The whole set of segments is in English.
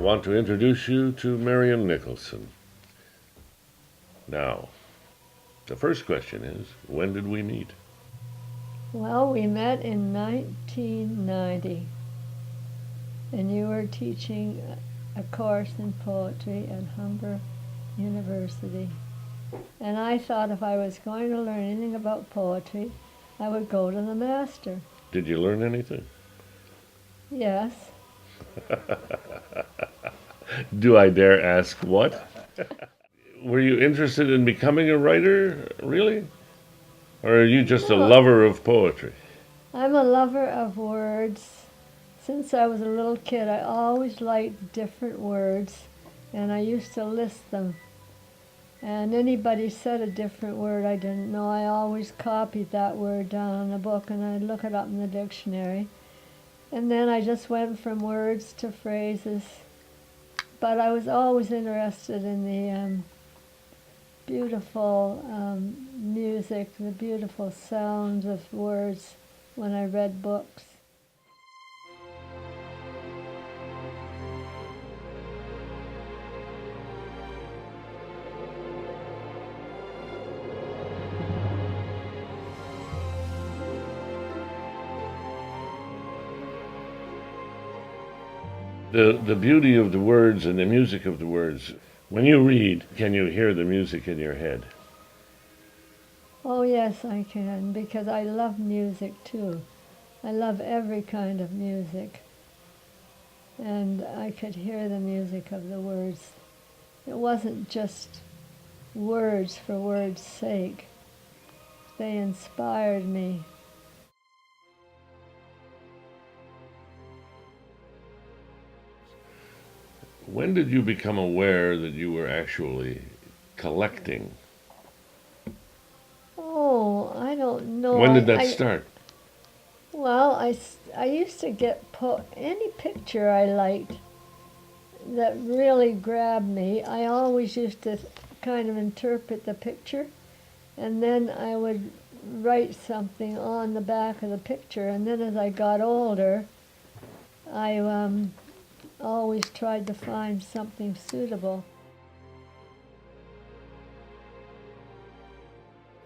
want to introduce you to Marian Nicholson. Now, the first question is, when did we meet? Well, we met in 1990, and you were teaching a course in poetry at Humber University. And I thought if I was going to learn anything about poetry, I would go to the master. Did you learn anything? Yes. Do I dare ask what? Were you interested in becoming a writer, really? Or are you just a No. lover of poetry? I'm a lover of words. Since I was a little kid, I always liked different words, and I used to list them. And anybody said a different word I didn't know, I always copied that word down in a book and I'd look it up in the dictionary. And then I just went from words to phrases. But I was always interested in the beautiful music, the beautiful sounds of words when I read books. The beauty of the words and the music of the words. When you read, can you hear the music in your head? Oh yes, I can, because I love music too. I love every kind of music. And I could hear the music of the words. It wasn't just words for words' sake. They inspired me. When did you become aware that you were actually collecting? Oh, I don't know. When did that start? Well, I used to get any picture I liked that really grabbed me. I always used to kind of interpret the picture, and then I would write something on the back of the picture. And then as I got older, I always tried to find something suitable.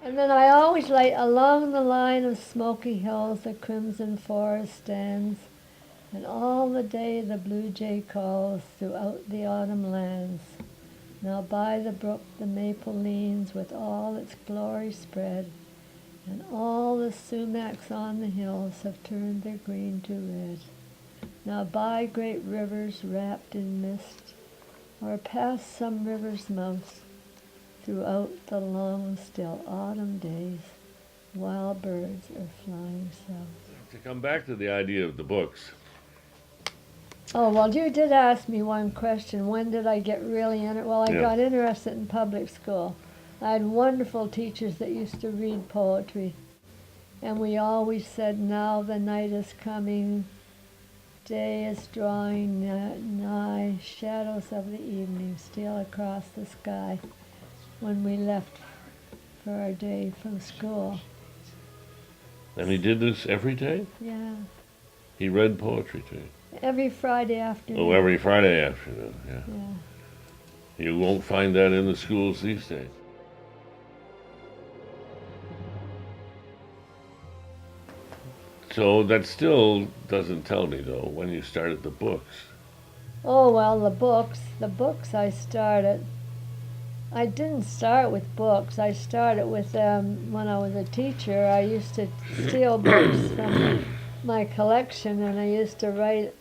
And then I always like along the line of smoky hills the crimson forest stands, and all the day the blue jay calls throughout the autumn lands. Now by the brook the maple leans with all its glory spread, and all the sumacs on the hills have turned their green to red. Now by great rivers wrapped in mist, or past some river's mouth, throughout the long still autumn days, wild birds are flying south. To come back to the idea of the books. Oh, well, you did ask me one question. When did I get really Well, I Yeah. got interested in public school. I had wonderful teachers that used to read poetry. And we always said, now the night is coming, day is drawing nigh, shadows of the evening steal across the sky, when we left for our day from school. And he did this every day? Yeah, He read poetry to you? every Friday afternoon. Oh, every Friday afternoon, yeah. Yeah. You won't find that in the schools these days. So that still doesn't tell me, though, when you started the books. Oh, well, the books I didn't start with books. I started with, when I was a teacher, I used to steal books from my collection, and I used to write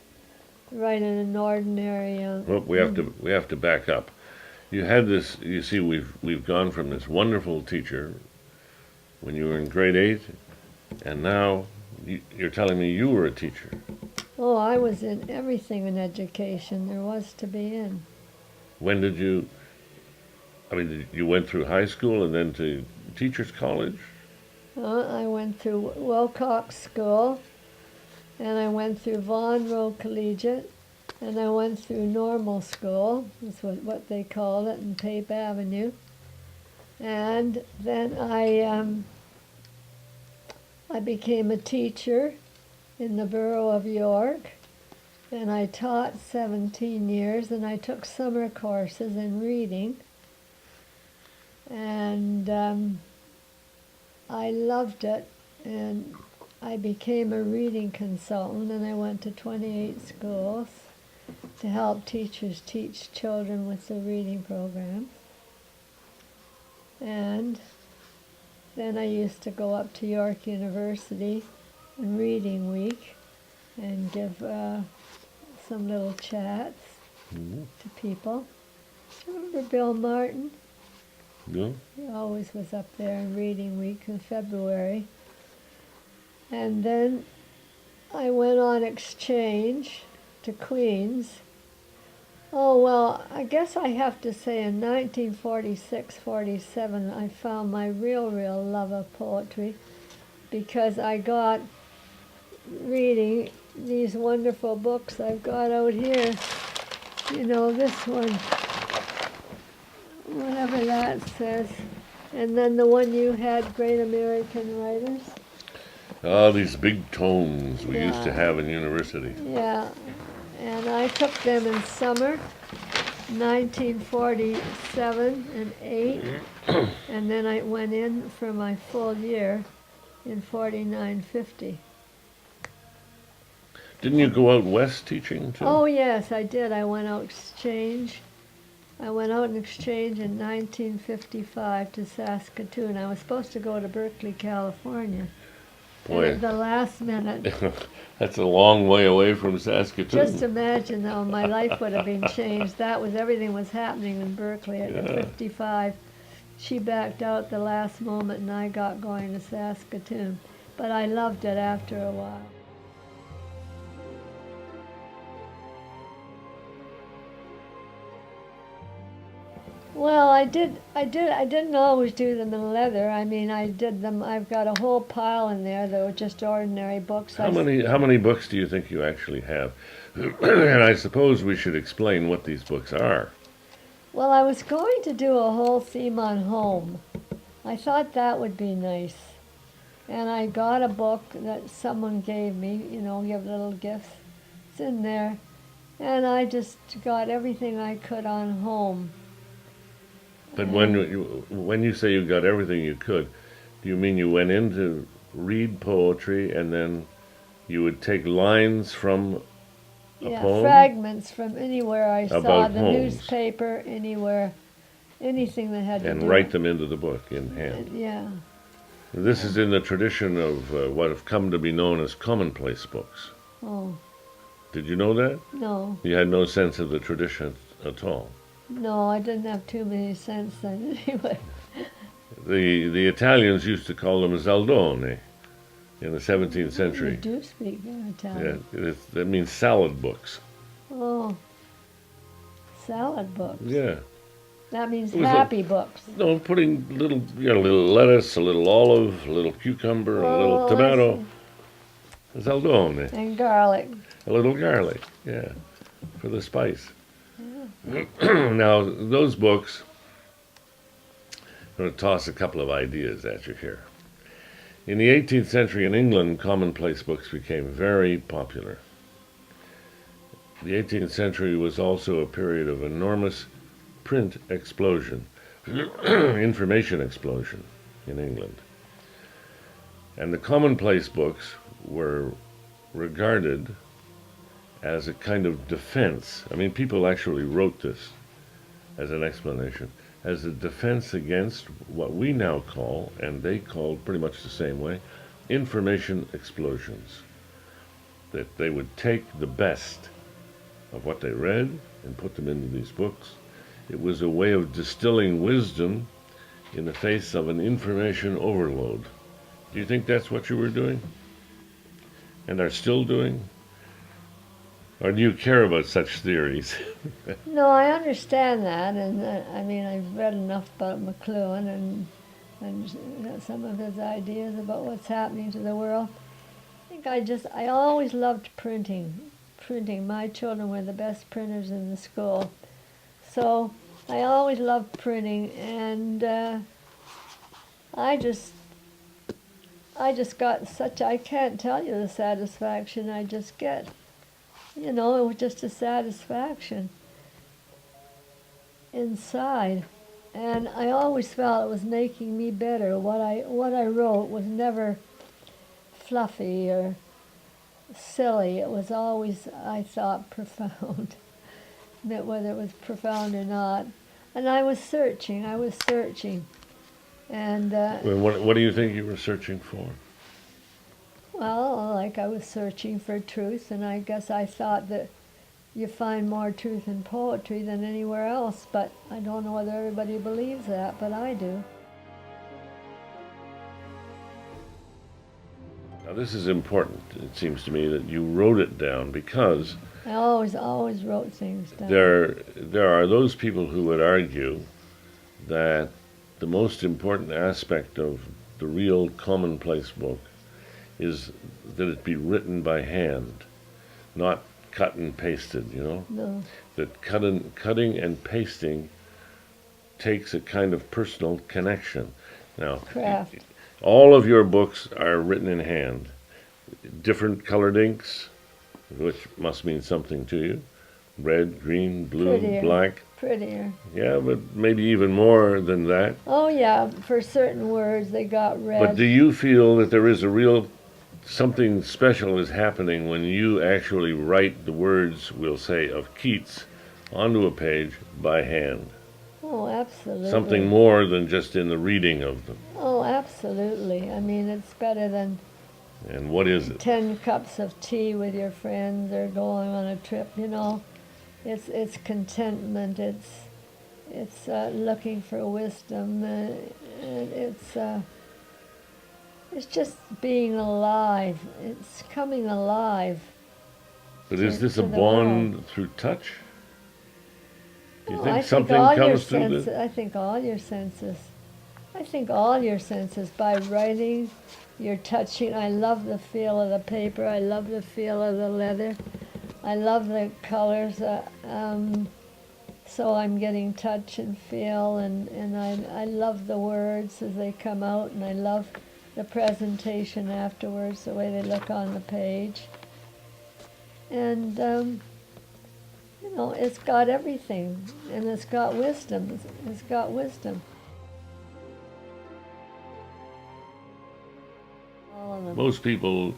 in an ordinary. Well, we have to back up. You had this. You see, we've gone from this wonderful teacher when you were in grade 8, and now you're telling me you were a teacher. Oh, I was in everything in education there was to be in. When did you? I mean, you went through high school and then to teachers' college? I went through Wilcox School, and I went through Vaughan Road Collegiate, and I went through normal school, is what they called it, in Pape Avenue. And then I became a teacher in the borough of York, and I taught 17 years, and I took summer courses in reading, and I loved it, and I became a reading consultant, and I went to 28 schools to help teachers teach children with the reading program. And then I used to go up to York University in Reading Week and give some little chats to people. Do you remember Bill Martin? No? He always was up there in Reading Week in February. And then I went on exchange to Queens. Oh, well, I guess I have to say in 1946-47 I found my real love of poetry, because I got reading these wonderful books I've got out here. You know, this one, whatever that says. And then the one you had, Great American Writers. Ah, these big tomes we used to Yeah. have in university. Yeah, and I took them in summer, 1947 and 8, and then I went in for my full year in 49-50. Didn't you go out west teaching too? Oh yes, I did. I went out exchange. I went out in exchange in 1955 to Saskatoon. I was supposed to go to Berkeley, California. And Boy, at the last minute, that's a long way away from Saskatoon. just imagine how my life would have been changed. Everything was happening in Berkeley at Yeah. 55. She backed out the last moment and I got going to Saskatoon. But I loved it after a while. Well, I didn't always do them in leather. I mean, I did them. I've got a whole pile in there that were just ordinary books. How many books do you think you actually have? And I suppose we should explain what these books are. Well, I was going to do a whole theme on home. I thought that would be nice. And I got a book that someone gave me, give little gifts. It's in there. And I just got everything I could on home. But when you say you got everything you could, do you mean you went in to read poetry and then you would take lines from a poem? Fragments from anywhere I saw, About the homes. newspaper, anywhere, anything that had to And do write with- them into the book in hand. Yeah. This is in the tradition of what have come to be known as commonplace books. Oh, Did you know that? no. You had no sense of the tradition at all. No, I didn't have too many cents then anyway. The Italians used to call them zaldone in the 17th You century. do speak Yeah, Italian. that means salad books. Oh, salad books. Yeah. That means It was happy books. No, putting a little lettuce, a little olive, a little cucumber, a little Oh, I tomato. Zaldone. And garlic. A little garlic, yeah, for the spice. Now, those books, I'm going to toss a couple of ideas at you here. In the 18th century in England, commonplace books became very popular. The 18th century was also a period of enormous print explosion, information explosion in England. And the commonplace books were regarded as a kind of defense. I mean, people actually wrote this as an explanation, as a defense against what we now call, and they called pretty much the same way, information explosions. That they would take the best of what they read and put them into these books. It was a way of distilling wisdom in the face of an information overload. Do you think that's what you were doing? And are still doing? Or do you care about such theories? No, I understand that, and I mean, I've read enough about McLuhan and some of his ideas about what's happening to the world. I think I always loved printing. My children were the best printers in the school. So I always loved printing, and I just got such, I can't tell you the satisfaction I just get you know, it was just a satisfaction inside. And I always felt it was making me better. What I wrote was never fluffy or silly. It was always, I thought, profound, whether it was profound or not. And I was searching. And, Well, what do you think you were searching for? well, like I was searching for truth, and I guess I thought that you find more truth in poetry than anywhere else, but I don't know whether everybody believes that, but I do. Now, this is important, it seems to me, that you wrote it down because I always wrote things down. there are those people who would argue that the most important aspect of the real commonplace book is that it be written by hand, not cut and pasted, you know? No, That cutting and pasting takes a kind of personal connection. Now, craft. all of your books are written in hand. Different colored inks, which must mean something to you. Red, green, blue, Prettier. black. Prettier. Yeah, but maybe even more than that. Oh yeah, for certain words they got red. But do you feel that there is a real something special is happening when you actually write the words, we'll say, of Keats onto a page by hand? Oh, absolutely. Something more than just in the reading of them. Oh, absolutely. I mean, it's better than And what is it? 10 cups of tea with your friends or going on a trip, you know. It's contentment. It's looking for wisdom. It's just being alive. It's coming alive. But is this a to the bond through touch? Do you Oh, think something all your comes through senses. this? I think all your senses. I think all your senses. By writing, you're touching. I love the feel of the paper. I love the feel of the leather. I love the colors. So I'm getting touch and feel, and I love the words as they come out, and I love the presentation afterwards, the way they look on the page. And you know, it's got everything, and it's got wisdom. It's got wisdom. All of them. Most people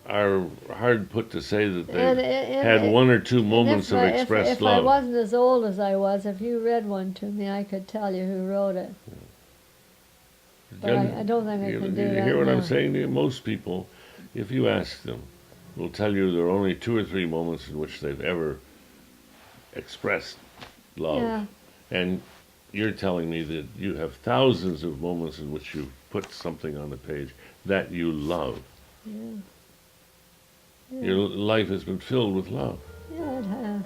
are hard put to say that And- they've and- had and- one or two And moments of expressed if I love. wasn't as old as I was, if you read one to me, I could tell you who wrote it. But I don't think I You can do you that hear what now. I'm saying to you? Most people, if you ask them, will tell you there are only 2 or 3 moments in which they've ever expressed love. Yeah. And you're telling me that you have thousands of moments in which you put something on the page that you love. Yeah. Your life has been filled with love. Yeah, it has.